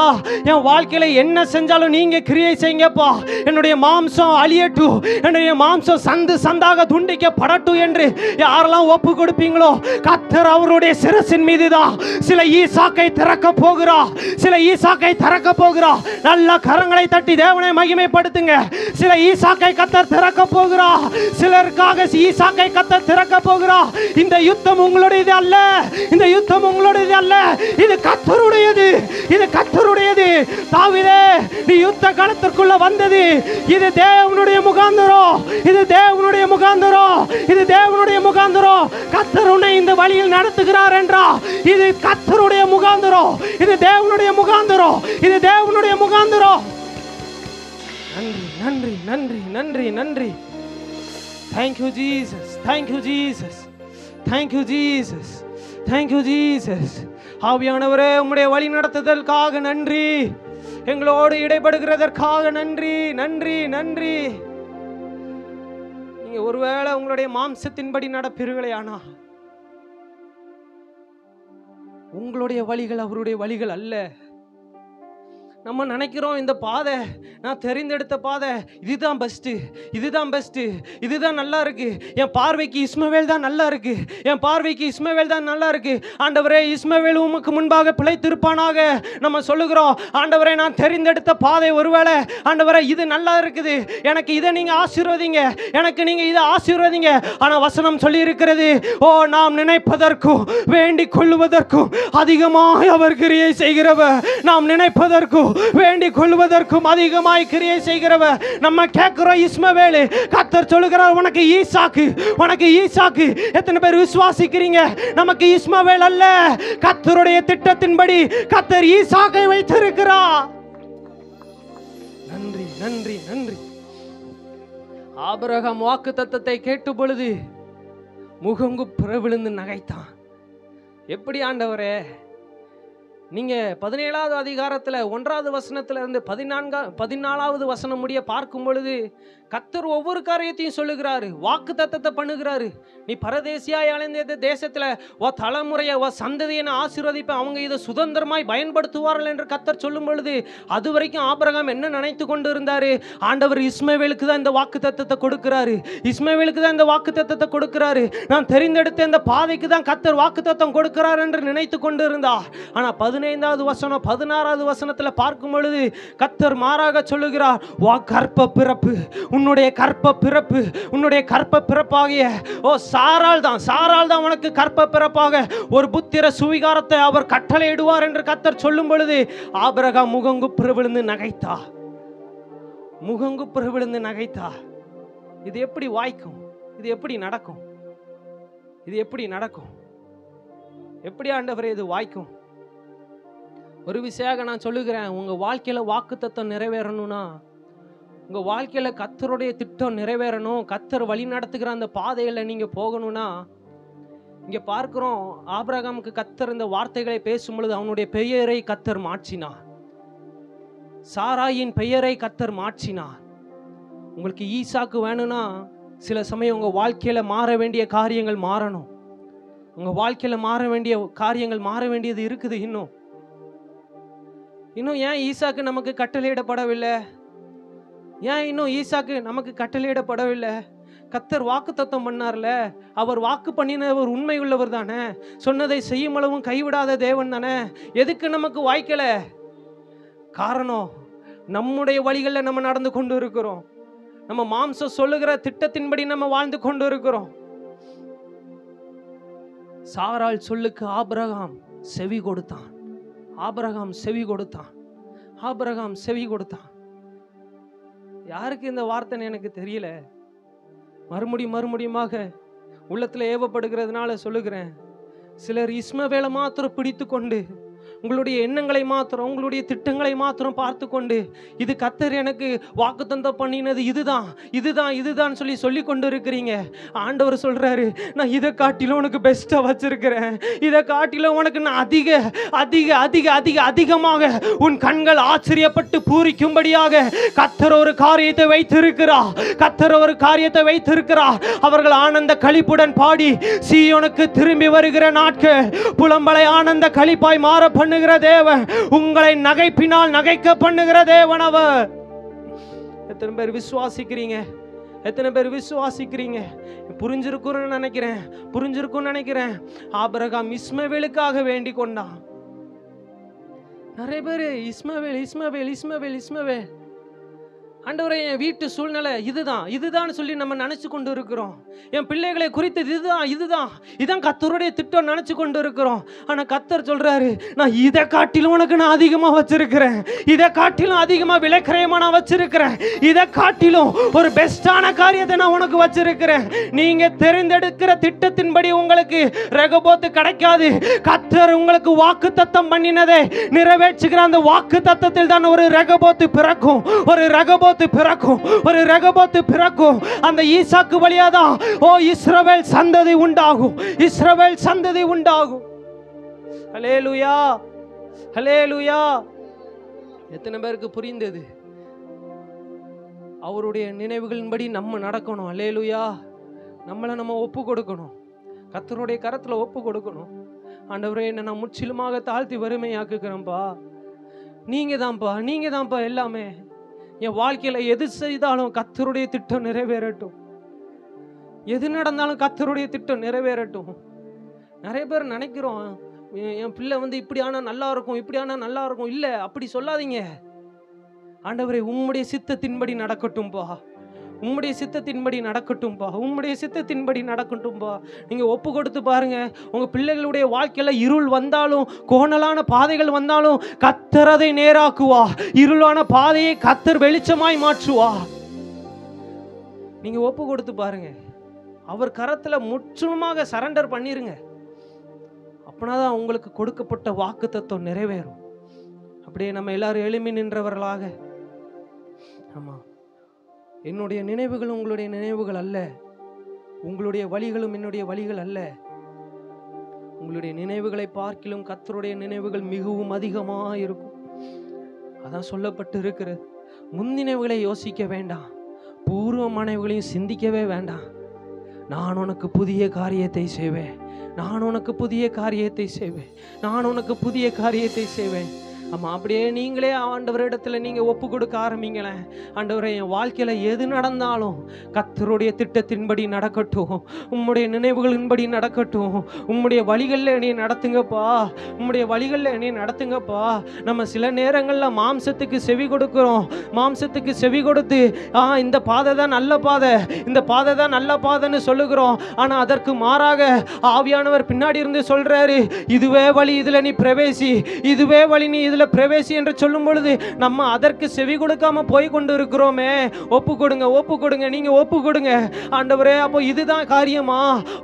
என் வாழ்க்கையில என்ன செஞ்சாலும் நீங்க கிரியை செய்யுங்கப்பா, என்னுடைய மாம்சம் அழியட்டும், என்னுடைய மாம்சம் சந்து சந்தாக துண்டிக்கப்படட்டும் என்று யாரெல்லாம் ஒப்பு கொடுப்பீங்களோ, கர்த்தர் அவருடைய சிரசின் மீது தான் சில ஈசாக்கை திறக்க போகிறா, சில ஈசாக்கை திறக்க போகிறா. நல்ல கரங்களை தட்டி தேவனை மகிமைப்படுத்துங்க. சில ஈசாக்கை கர்த்தர் திறக்க போகிறா, சிலருக்காக ஈசாக்கை கர்த்தர் திறக்க போகிறா. இந்த யுத்தம் உங்களுடையது அல்ல, இந்த யுத்தம் உங்களுடையது அல்ல, இது கர்த்தருடையது, இது கர்த்தருடையது. தாவீதே, நீ யுத்த களத்திற்குள்ள வந்தது இது தேவனுடைய முகாந்தரம், இது தேவனுடைய முகாந்தரம், இது தேவனுடைய முகாந்தரம். கர்த்தர் உன்னை இந்த வழியில் நடத்துகிறார் என்றா, இது கர்த்தருடைய முகாந்தரம், இது தேவனுடைய முகாந்தரம், இது தேவனுடைய முகாந்தரம். நன்றி, நன்றி, நன்றி, நன்றி, நன்றி. Thank you Jesus, thank you Jesus, thank you Jesus, thank you Jesus. ஆவியானவரே, உம்முடைய வழி நடத்துதலுக்காக நன்றி, எங்களோடு இடைபடுகிறதற்காக நன்றி, நன்றி, நன்றி. நீங்க ஒருவேளை உங்களுடைய மாம்சத்தின்படி நடப்பீர்களே ஆனா, உங்களுடைய வழிகள் அவருடைய வழிகள் அல்ல. நம்ம நினைக்கிறோம் இந்த பாதை, நான் தெரிந்தெடுத்த பாதை இதுதான் பெஸ்ட்டு, இதுதான் பெஸ்ட்டு, இதுதான் நல்லா இருக்கு, என் பார்வைக்கு இஸ்மவேல் தான் நல்லா இருக்கு, என் பார்வைக்கு இஸ்மவேல் தான் நல்லா இருக்கு. ஆண்டவரே, இஸ்மவேல் உமக்கு முன்பாக பிழைத்திருப்பானாக நம்ம சொல்லுகிறோம். ஆண்டவரே, நான் தெரிந்தெடுத்த பாதை ஒருவேளை ஆண்டவரே இது நல்லா இருக்குது, எனக்கு இதை நீங்க ஆசீர்வதிங்க, எனக்கு நீங்க இதை ஆசீர்வதிங்க. ஆனா வசனம் சொல்லி இருக்கிறது, ஓ, நாம் நினைப்பதற்கும் வேண்டிக் கொள்வதற்கும் அதிகமாய் அவர் கிரியை செய்கிறவர், நாம் நினைப்பதற்கும் வேண்டிக் கொள்வதற்கும் அதிகமாய் கிரியை செய்கிறவர். நம்ம கேட்கிறோம் இஸ்மவேல், கர்த்தர் சொல்லுகிறார் உனக்கு ஈசாக்கு, உனக்கு ஈசாக்கு. எத்தனை பேர் விசுவாசிக்கிறீங்க? நமக்கு இஸ்மவேல் அல்ல, கர்த்தருடைய திட்டத்தின்படி கர்த்தர் ஈசாக்கை வைத்திருக்கிறார். நன்றி, நன்றி, நன்றி. ஆபிரகாம் வாக்குத்தத்தத்தை கேட்ட பொழுது முகங்குப்புற விழுந்து நகைத்தான். எப்படி ஆண்டவரே, நீங்க 17வது அதிகாரத்துல 1வது வசனத்துல இருந்து 14வது வசனம் முடிய பார்க்கும் பொழுது கர்த்தர் ஒவ்வொரு காரியத்தையும் சொல்லுகிறாரு, வாக்கு தத்தத்தை பண்ணுகிறாரு. நீ பரதேசியாய் அலைந்த தேசத்துல தலைமுறைய சந்ததியை ஆசீர்வதிப்ப, அவங்க இதை சுதந்திரமாய் பயன்படுத்துவார்கள் என்று கர்த்தர் சொல்லும் பொழுது அது வரைக்கும் ஆபிரகாம் என்ன நினைத்து கொண்டு இருந்தாரு? ஆண்டவர் இஸ்மவேலுக்கு தான் இந்த வாக்கு தத்தத்தை கொடுக்கிறாரு, இஸ்மவேலுக்கு தான் இந்த வாக்கு தத்தத்தை கொடுக்கிறாரு, நான் தெரிந்தெடுத்த இந்த பாதைக்கு தான் கர்த்தர் வாக்கு தத்தம் கொடுக்கிறார் என்று நினைத்து கொண்டு இருந்தார். ஆனா 15வது வசனம் 16வது வசனத்துல பார்க்கும் பொழுது கர்த்தர் மாறாக சொல்லுகிறார், கர்ப்ப பிறப்பு, உன்னுடைய கர்ப்ப பிறப்பு, உன்னுடைய கர்ப்ப பிறப்பாகிய சாராள் தான் உனக்கு கர்ப்ப பிறப்பாக ஒரு புத்திர சுவிகாரத்தை அவர் கட்டளையிடுவார் என்று கர்த்தர் சொல்லும் பொழுது ஆபிரகாம் முகங்குப்புற விழுந்து நகைத்தார். முகங்குப்புற விழுந்து நகைத்தார். இது எப்படி வாய்க்கும்? இது எப்படி நடக்கும்? இது எப்படி நடக்கும்? எப்படி ஆண்டவரே இது வாய்க்கும்? ஒரு விஷயம் நான் சொல்லுகிறேன், உங்க வாழ்க்கையில வாக்குத்தத்தம் நிறைவேறணும்னா, உங்க வாழ்க்கையில கர்த்தருடைய திட்டம் நிறைவேறணும், கர்த்தர் வழி நடத்துகிற அந்த பாதையில நீங்க போகணும்னா, இங்க பார்க்கிறோம் ஆபிரகாமுக்கு கர்த்தர் இந்த வார்த்தைகளை பேசும் பொழுது அவனுடைய பெயரை கர்த்தர் மாற்றினார், சாராயின் பெயரை கர்த்தர் மாற்றினார். உங்களுக்கு ஈசாக்கு வேணும்னா சில சமயம் உங்க வாழ்க்கையில மாற வேண்டிய காரியங்கள் மாறணும். உங்க வாழ்க்கையில மாற வேண்டிய காரியங்கள் மாற வேண்டியது இருக்குது. இன்னும் ஏன் ஈசாக்கு நமக்கு கட்டளையிடப்படவில்லை? ஏன் இன்னும் ஈசாக்கு நமக்கு கட்டளையிடப்படவில்லை? கர்த்தர் வாக்கு தத்தம் பண்ணார்ல, அவர் வாக்கு பண்ணினவர் உண்மை உள்ளவர் தானே, சொன்னதை செய்யும் அளவும் கைவிடாத தேவன் தானே. எதுக்கு நமக்கு வாய்க்கல? காரணம், நம்முடைய வழிகளில் நம்ம நடந்து கொண்டு இருக்கிறோம், நம்ம மாம்சம் சொல்லுகிற திட்டத்தின்படி நம்ம வாழ்ந்து கொண்டு இருக்கிறோம். சாராள் சொல்லுக்கு ஆபிரகாம் செவி கொடுத்தான். ஆபிரகாம் செவி கொடுத்தான். ஆபிரகாம் செவி கொடுத்தான். யாருக்கு இந்த வார்த்தை எனக்கு தெரியல, மறுபடியுமாக உள்ளத்துல ஏவப்படுகிறதுனால சொல்லுகிறேன். சிலர் இஸ்மவேலை மாத்திரம் பிடித்து கொண்டு, உங்களுடைய எண்ணங்களை மாத்திரம், உங்களுடைய திட்டங்களை மாத்திரம் பார்த்து கொண்டு, இது கர்த்தர் எனக்கு வாக்குத்தத்தம் பண்ணினது இதுதான் சொல்லி கொண்டு இருக்கிறீங்க. ஆண்டவர் சொல்றாரு, நான் இதை காட்டிலும் உனக்கு பெஸ்டா வச்சிருக்கிறேன், இதை காட்டிலும் உனக்கு நான் அதிகமாக உன் கண்கள் ஆச்சரியப்பட்டு பூரிக்கும்படியாக கர்த்தர் ஒரு காரியத்தை வைத்திருக்கிறார். கர்த்தர் ஒரு காரியத்தை வைத்திருக்கிறார். அவர்கள் ஆனந்த களிப்புடன் பாடி சீயோனுக்கு திரும்பி வருகிற நாட்கள் புலம்பலை ஆனந்த களிப்பாய் மாற பண்ணுகிற தேவன், உங்களை நகைப்பினால் நகைக்க பண்ணுகிற தேவன் அவர். எத்தனை பேர் விசுவாசிக்கிறீங்க? எத்தனை பேர் விசுவாசிக்கிறீங்க? புரிஞ்சிருக்கும்னு நினைக்கிறேன். ஆபிரகாம் இஸ்மவேலுக்காக வேண்டிக் கொண்டான். நிறைய பேர் இஸ்மவேல் ஆண்டவரே, என் வீட்டு சூழ்நிலை இதுதான் சொல்லி நம்ம நினைச்சு கொண்டு இருக்கிறோம். என் பிள்ளைகளை குறித்து இதுதான் கர்த்தருடைய திட்டம் நினைச்சு கொண்டு இருக்கிறோம். ஆனா கர்த்தர் சொல்றாரு, நான் இதை காட்டிலும் உனக்கு நான் அதிகமா வச்சிருக்கிறேன், இதை காட்டிலும் அதிகமா விலைக்கிரயமா நான் வச்சிருக்கிறேன், இதை காட்டிலும் ஒரு பெஸ்டான காரியத்தை நான் உனக்கு வச்சிருக்கிறேன். நீங்க தெரிந்தெடுக்கிற திட்டத்தின்படி உங்களுக்கு ரெகோபோத் கிடைக்காது. கர்த்தர் உங்களுக்கு வாக்கு தத்தம் பண்ணினதை நிறைவேற்றுகிற அந்த வாக்கு தத்தத்தில் தான் ஒரு ரெகோபோத் பிறக்கும். ஒரு ரெகோபோத் பிறக்கும். அந்த ஈசாக்கு வழியாதான் இஸ்ரவேல் சந்ததி உண்டாகும். ஹல்லேலூயா, ஹல்லேலூயா. எத்தனை பேருக்கு புரிந்தது? அவருடைய நினைவுகளின்படி நம்ம நடக்கணும். ஹல்லேலூயா. நம்ம ஒப்பு கொடுக்கணும், கர்த்தருடைய கரத்துல ஒப்பு கொடுக்கணும். ஆண்டவரே, என்ன நான் முற்றிலுமாக தாழ்த்தி வறுமையாக்குகிறேன்ப்பா, நீங்க தான்ப்பா எல்லாமே. என் வாழ்க்கையில எது செய்தாலும் கர்த்தருடைய திட்டம் நிறைவேறட்டும், எது நடந்தாலும் கர்த்தருடைய திட்டம் நிறைவேறட்டும். நிறைய பேர் நினைக்கிறோம், என் பிள்ளை இப்படியானா நல்லா இருக்கும். இல்ல, அப்படி சொல்லாதீங்க. ஆண்டவரே, உம்முடைய சித்தத்தின்படி நடக்கட்டும்பா, உம்முடைய சித்தத்தின்படி நடக்கட்டும்பா. நீங்க ஒப்பு கொடுத்து பாருங்க. உங்க பிள்ளைகளுடைய வாழ்க்கையில இருள் வந்தாலும், கோணலான பாதைகள் வந்தாலும் கர்த்தர் அதை நேராக்குவா. இருளான பாதையை கர்த்தர் வெளிச்சமாய் மாற்றுவா. நீங்க ஒப்பு கொடுத்து பாருங்க. அவர் கரத்துல முற்றிலுமாக சரண்டர் பண்ணிருங்க. அப்படின்னாதான் உங்களுக்கு கொடுக்கப்பட்ட வாக்கு தத்துவம் நிறைவேறும். அப்படியே நம்ம எல்லாரும் எழும்பி நின்றவர்களாக, ஆமா, என்னுடைய நினைவுகள் உங்களுடைய நினைவுகள் அல்ல, உங்களுடைய வழிகளும் என்னுடைய வழிகள் அல்ல. உங்களுடைய நினைவுகளை பார்க்கிலும் கர்த்தருடைய நினைவுகள் மிகவும் அதிகமாக இருக்கும். அதான் சொல்லப்பட்டு இருக்கிறது. முன்னினைவுகளை யோசிக்க வேண்டாம், பூர்வமானவைகளையும் சிந்திக்கவே வேண்டாம். நான் உனக்கு புதிய காரியத்தை செய்வேன், நான் உனக்கு புதிய காரியத்தை செய்வேன், நான் உனக்கு புதிய காரியத்தை செய்வேன். ஆமாம், அப்படியே நீங்களே ஆண்டவரிடத்துல நீங்கள் ஒப்பு கொடுக்க ஆரம்பிங்களேன். ஆண்டவரே, என் வாழ்க்கையில் எது நடந்தாலும் கர்த்தருடைய திட்டத்தின்படி நடக்கட்டும், உம்முடைய நினைவுகளின்படி நடக்கட்டும், உம்முடைய வழிகளில் என்னை நடத்துங்கப்பா, உம்முடைய வழிகளில் என்னை நடத்துங்கப்பா. நம்ம சில நேரங்களில் மாம்சத்துக்கு செவி கொடுக்குறோம், மாம்சத்துக்கு செவி கொடுத்து இந்த பாதை தான் நல்ல பாதை, இந்த பாதை தான் நல்ல பாதைன்னு சொல்லுகிறோம். ஆனால் அதற்கு மாறாக ஆவியானவர் பின்னாடி இருந்து சொல்றாரு, இதுவே வழி, இதில் நீ பிரவேசி, இதுவே வழி, நீ இதில் பிரவேசி என்று சொல்லும் பொழுது நம்ம அதற்கு செவி கொடுக்காம போய் கொண்டு இருக்கிறோமே. ஒப்பு கொடுங்க, ஒப்பு கொடுங்க, நீங்க ஒப்பு கொடுங்க. ஆண்டவரே, அப்போ இதுதான் காரியமா,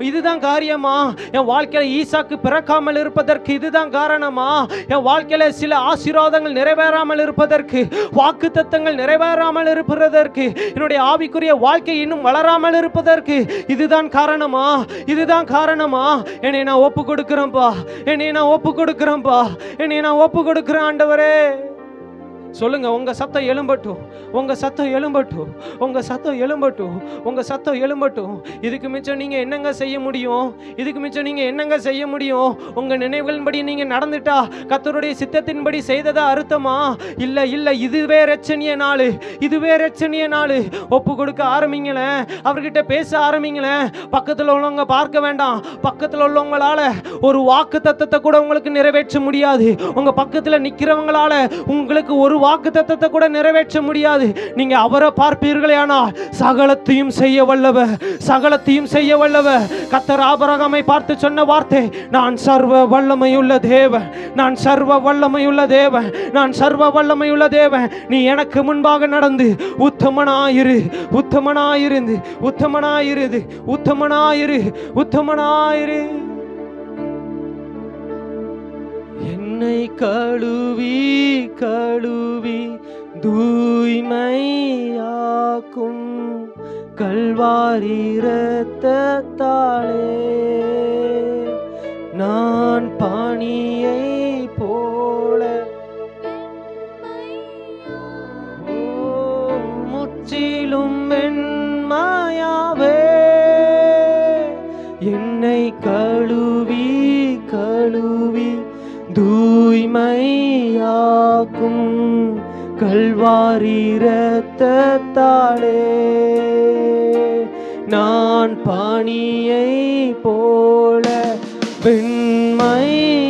இதுதான் காரியமா? என் வாழ்க்கையில ஈசாக்கு பிறக்காமல் இருப்பதற்கு இதுதான் காரணமா? என் வாழ்க்கையில சில ஆசீர்வாதங்கள் நிறைவேறாமல் இருப்பதற்கு, வாக்குத்தத்தங்கள் நிறைவேறாமல் இருப்பதற்கு, என்னுடைய ஆவிக்குரிய வாழ்க்கை இன்னும் வளராமல் இருப்பதற்கு இதுதான் காரணமா? இதுதான் காரணமா? என்னை நான் ஒப்பு கொடுக்கிறேன்ப்பா, என்னை நான் ஒப்பு கொடுக்கிறேன்ப்பா, என்னை நான் ஒப்பு கொடுக்கிறேன் ஆண்டவரே. சொல்லுங்க, உங்க சத்தம் எழும்பட்டும், உங்க சத்தம் எழும்பட்டும், உங்க சத்தம் எழும்பட்டும், உங்க சத்தம் எழும்பட்டும். இதுக்கு மிச்சம் நீங்க என்னங்க செய்ய முடியும்? இதுக்கு மிச்சம் நீங்க என்னங்க செய்ய முடியும்? உங்க நினைவுகளின்படி நீங்க நடந்துட்டா கர்த்தருடைய சித்தத்தின்படி செய்ததா அர்த்தமா? இல்ல இல்ல, இதுவே ரட்சணிய நாள், இதுவே ரட்சணிய நாள். ஒப்பு கொடுக்க ஆரம்பிங்களேன், அவர்கிட்ட பேச ஆரம்பிங்களேன். பக்கத்தில் உள்ளவங்க பார்க்க வேண்டாம், பக்கத்தில் உள்ளவங்களால ஒரு வாக்கு தத்தத்தை கூட உங்களுக்கு நிறைவேற்ற முடியாது. உங்க பக்கத்துல நிக்கிறவங்களால உங்களுக்கு ஒரு வாக்கு தத்தத்தை கூட நிறைவேற்ற முடியாது. நீங்க அவரை பார்ப்பீர்களே ஆனால் சகலத்தையும் செய்ய வல்லவர், சகலத்தையும் செய்ய வல்லவர். கர்த்தர் ஆபிரகாமை பார்த்து சொன்ன வார்த்தை, நான் சர்வ வல்லமையுள்ள தேவன், நான் சர்வ வல்லமையுள்ள தேவன், நான் சர்வ வல்லமையுள்ள தேவன். நீ எனக்கு முன்பாக நடந்து உத்தமனாயிரு, உத்தமனாயிருந்து, உத்தமனாயிரு, உத்தமனாயிரு, உத்தமனாயிரு. என்னை கழுவி கழுவி தூய்மையாக்கும் கல்வாரி இரத்தத்தாலே நான் பாணியை போல முற்றிலும் வெண்மையாவே. என்னை கழுவி கழுவி தூய்மையாக்கும் கல்வாரி இரத்தத்தாலே நான் பாணியை போல வெண்மையாவே,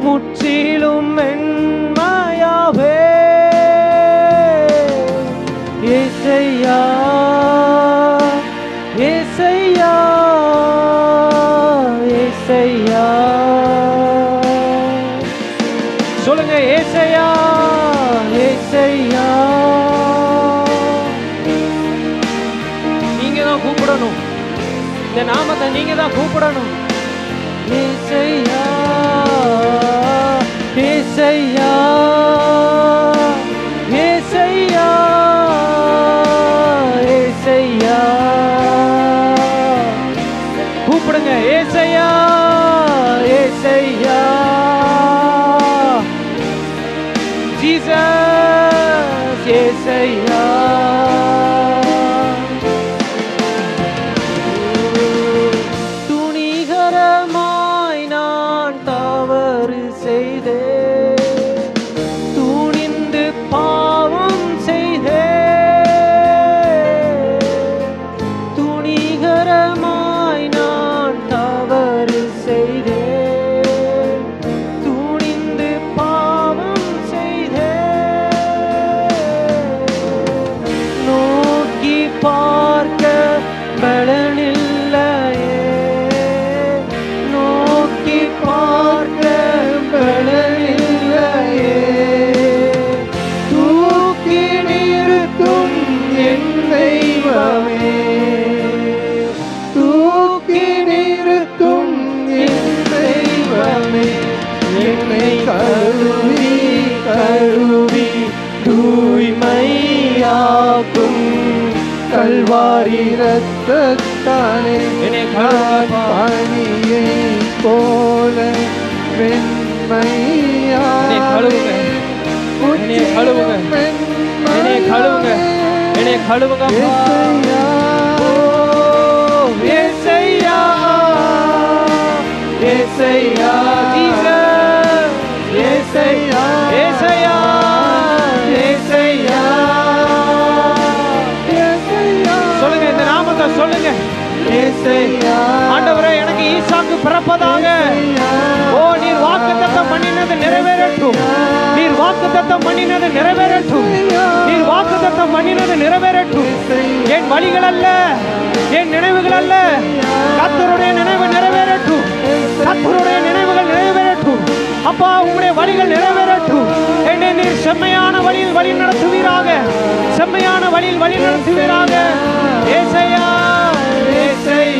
முற்றிலும் வெண்மையாவே. ஏசையா, ஏசையா, ஏசையா. சொல்லுங்க, ஏசையா, ஏசையா. நீங்க தான் கூப்பிடணும், இந்த நாமத்தை நீங்க தான் கூப்பிடணும். ஏசையா, ஏசையா, ஏசையா, ஏசையா. கூப்பிடுங்க, ஏசையா, ஏசையா. ஜீசஸ், ஏசையா. துணிகரமாய் நான் தவறு செய்தேன், துணிந்து பாவம் செய்தேன். துணிகரமாய் நான் தவறு செய்தேன், துணிந்து பாவம் செய்தேன். நோக்கி பார்க்க பலனில்லையே, நோக்கி பார்க்க பலனில்லையே. தூக்கி நிறுத்தும் என் தெய்வமே, தூக்கி நிறுத்தும் என் தெய்வமே. என்னை கழுவி கழுவி தூய்மையாக்கும் கல்வாரி இரத்தத்தாலே என்னை பாணியை போல வெண்மையாவே கழுவுங்க, என்னைய கழுவுங்க, என்னைய கழுவுங்க, என்னைய கழுவுங்க. ஏசையா ஏசையா ஜீசஸ், ஏசையா ஏசையா, ஏசையா ஏசையா சொல்லுங்க, இந்த நாமத்தை சொல்லுங்க. ஏசையா ஆண்டவரே, எனக்கு ஈசாக்கு பிறப்பதாக. ஓ, நீர் வாக்குத்தத்தம் பண்ணினது நிறைவேறட்டும், நீர் வாக்குத்தத்தம் பண்ணினது நிறைவேறட்டும், நீர் வாக்குத்தத்தம் பண்ணினது நிறைவேறட்டும். என் வழிகள் அல்ல, என் நினைவுகள் அல்ல, கர்த்தருடைய நினைவு நிறைவேறட்டும், கர்த்தருடைய நினைவுகள் நிறைவேறட்டும். அப்பா, உங்களுடைய வழிகள் நிறைவேறட்டும். என்னை நீர் செம்மையான வழியில் வழி நடத்துவீராக, செம்மையான வழியில் வழி நடத்துவீராக. ஏசையா, ஏசையா.